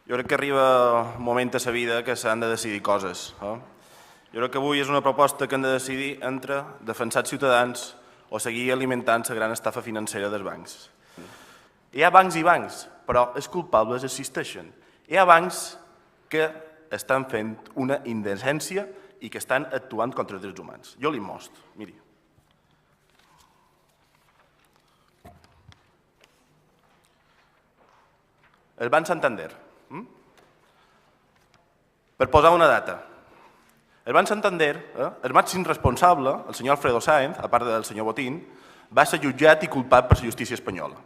Jo crec que arriba un moment a la vida que s'han de decidir coses. Jo crec que avui és una proposta que hem de decidir entre defensar els ciutadans o seguir alimentant la gran estafa financera dels bancs. Hi ha bancs i bancs, però els culpables existeixen. Hi ha bancs que estan fent una indecència i que estan actuant contra els drets humans. Jo li mostro, miri. El Banc Santander. Per posar una data. El Banc Santander, el màxim responsable, el senyor Alfredo Sáenz, a part del senyor Botín, va ser jutjat i culpat per la justícia espanyola.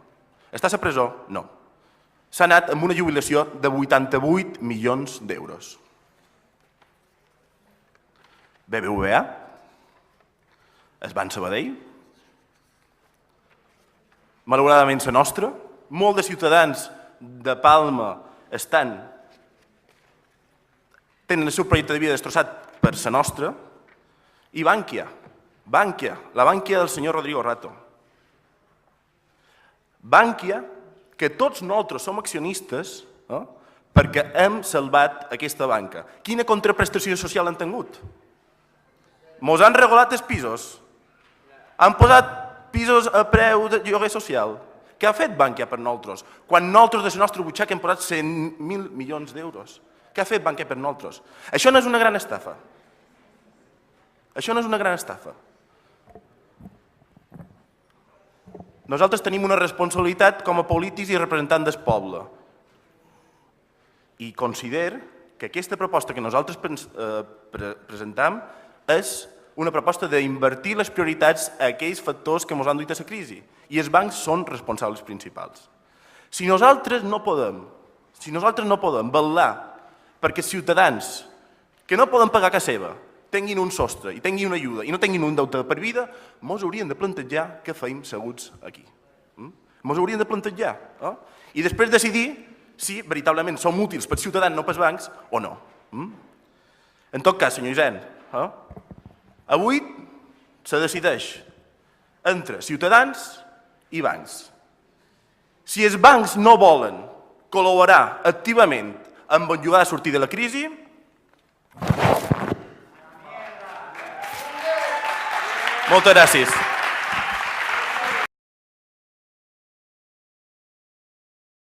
Està a la presó? No. S'ha anat amb una jubilació de 88 milions d'euros. BBVA? El Banc Sabadell? Malauradament la nostra? Molts de ciutadans de Palma tenen el seu projecte de vida destrossat per la nostra, i Bankia, la Bankia del senyor Rodrigo Rato. Bankia, que tots nosaltres som accionistes perquè hem salvat aquesta banca. Quina contraprestació social han tingut? Mos han regalat els pisos. Han posat pisos a preu de lloguer social. Què ha fet Bankia per nosaltres? Quan nosaltres de la nostra butxaca hem posat 100.000 milions d'euros. Què ha fet Bankia per nosaltres? Això no és una gran estafa. Això no és una gran estafa. Nosaltres tenim una responsabilitat com a polítics i representants del poble. I considero que aquesta proposta que nosaltres presentam és una proposta d'invertir les prioritats a aquells factors que ens han duit a la crisi. I els bancs són responsables principals. Si nosaltres no podem vetllar perquè els ciutadans que no poden pagar casa seva tinguin un sostre i tinguin una ajuda i no tinguin un deute per vida, ens hauríem de plantejar què feim seguts aquí. Ens hauríem de plantejar. I després decidir si veritablement som útils pels ciutadans, no pels bancs, o no. En tot cas, senyor Isern, avui se decideix entre ciutadans i bancs. Si els bancs no volen col·laborar activament amb ajudar a sortir de la crisi, moltes gràcies.